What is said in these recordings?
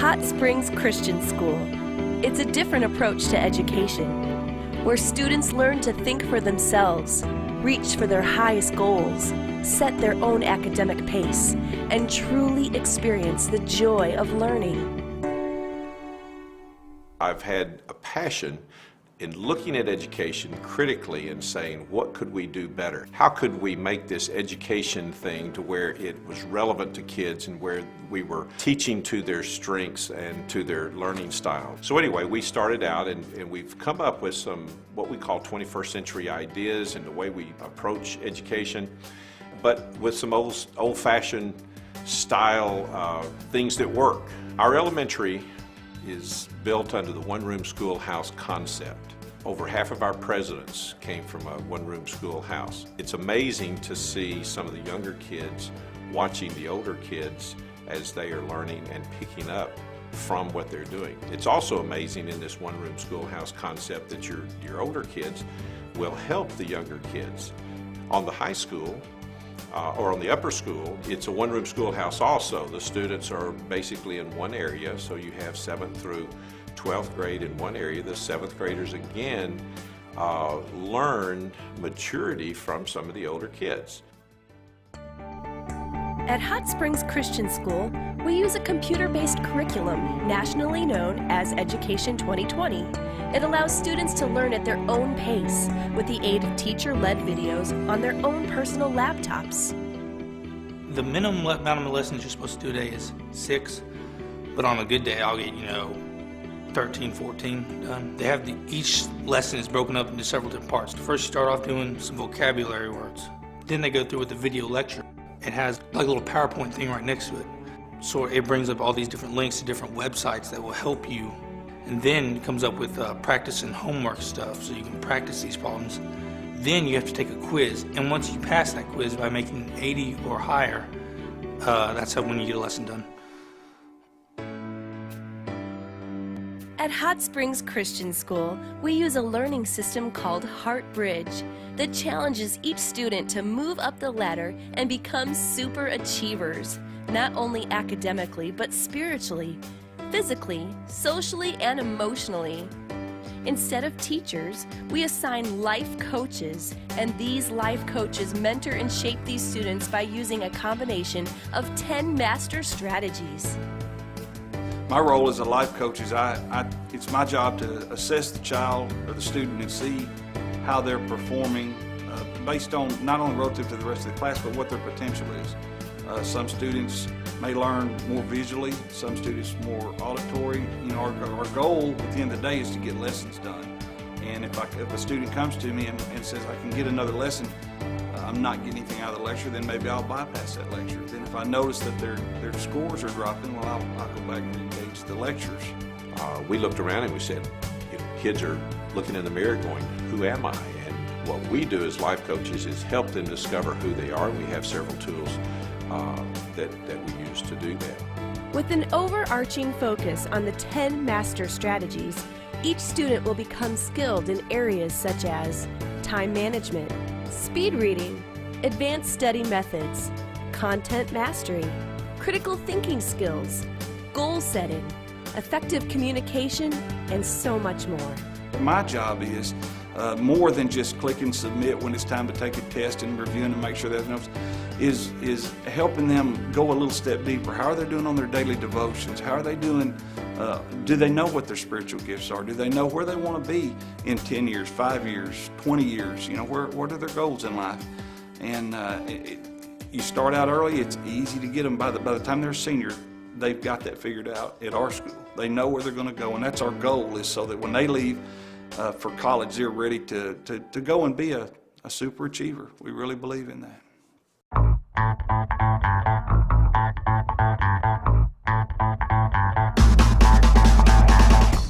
Hot Springs Christian School. It's a different approach to education, where students learn to think for themselves, reach for their highest goals, set their own academic pace, and truly experience the joy of learning. I've had a passion in looking at education critically and saying, what could we do better? How could we make this education thing to where it was relevant to kids and where we were teaching to their strengths and to their learning style? So anyway, we started out and we've come up with some what we call 21st century ideas in the way we approach education, but with some old-fashioned style things that work. Our elementary is built under the one-room schoolhouse concept. Over half of our presidents came from a one-room schoolhouse. It's amazing to see some of the younger kids watching the older kids as they are learning and picking up from what they're doing. It's also amazing in this one-room schoolhouse concept that your older kids will help the younger kids. On the high school, or on the upper school, it's a one-room schoolhouse also. The students are basically in one area, so you have 7th through 12th grade in one area. The 7th graders again learn maturity from some of the older kids. At Hot Springs Christian School, we use a computer-based curriculum nationally known as Education 2020. It allows students to learn at their own pace with the aid of teacher-led videos on their own personal laptops. The minimum amount of lessons you're supposed to do a day is 6, but on a good day I'll get, 13, 14 done. They have each lesson is broken up into several different parts. First you start off doing some vocabulary words. Then they go through with the video lecture. It has like a little PowerPoint thing right next to it. So it brings up all these different links to different websites that will help you. And then it comes up with practice and homework stuff so you can practice these problems. Then you have to take a quiz. And once you pass that quiz by making 80 or higher, that's when you get a lesson done. At Hot Springs Christian School, we use a learning system called Heart Bridge that challenges each student to move up the ladder and become super achievers, not only academically, but spiritually, physically, socially, and emotionally. Instead of teachers, we assign life coaches, and these life coaches mentor and shape these students by using a combination of 10 master strategies. My role as a life coach is it's my job to assess the child or the student and see how they're performing based on not only relative to the rest of the class, but what their potential is. Some students may learn more visually, some students more auditory. Our goal at the end of the day is to get lessons done. And if a student comes to me and says, I can get another lesson, I'm not getting anything out of the lecture, then maybe I'll bypass that lecture. Then if I notice that their scores are dropping, well, I'll go back and engage the lectures. We looked around and we said, kids are looking in the mirror going, who am I? And what we do as life coaches is help them discover who they are. We have several tools that we use to do that. With an overarching focus on the 10 master strategies, each student will become skilled in areas such as time management, speed reading, advanced study methods, content mastery, critical thinking skills, goal setting, effective communication, and so much more. My job is more than just click and submit when it's time to take a test and reviewing and make sure that is helping them go a little step deeper. How are they doing on their daily devotions? How are they doing? Do they know what their spiritual gifts are? Do they know where they want to be in 10 years, 5 years, 20 years? What are their goals in life? And you start out early, it's easy to get them. By the time they're a senior, they've got that figured out at our school. They know where they're going to go, and that's our goal, is so that when they leave for college, they're ready to go and be a super achiever. We really believe in that.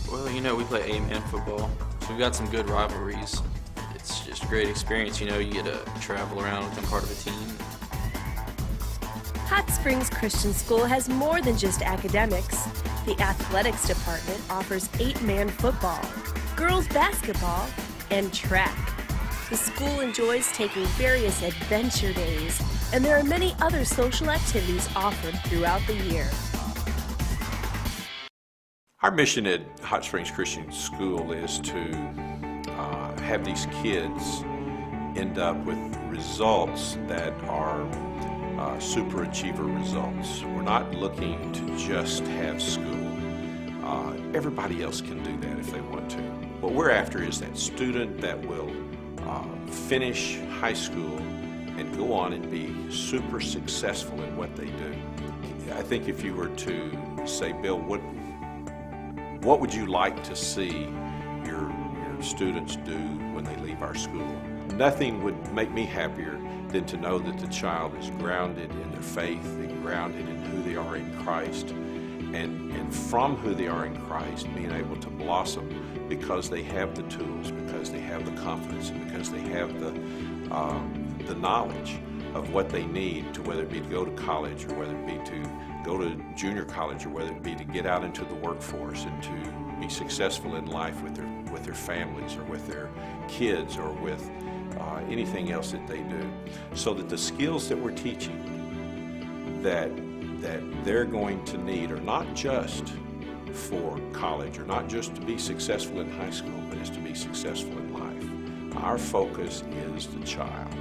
Well, we play 8-man football, so we've got some good rivalries. It's just a great experience, you get to travel around, become part of a team. Hot Springs Christian School has more than just academics. The athletics department offers 8-man football, girls basketball, and track. The school enjoys taking various adventure days, and there are many other social activities offered throughout the year. Our mission at Hot Springs Christian School is to have these kids end up with results that are super achiever results. We're not looking to just have school. Everybody else can do that if they want to. What we're after is that student that will finish high school and go on and be super successful in what they do. I think if you were to say, Bill, what would you like to see your students do when they leave our school? Nothing would make me happier than to know that the child is grounded in their faith and grounded in who they are in Christ, and from who they are in Christ being able to blossom because they have the tools, because they have the confidence, and because they have the knowledge of what they need to, whether it be to go to college or whether it be to go to junior college or whether it be to get out into the workforce and to be successful in life with their families or with their kids or with anything else that they do. So that the skills that we're teaching that they're going to need are not just for college or not just to be successful in high school, but is to be successful in life. Our focus is the child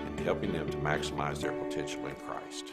and helping them to maximize their potential in Christ.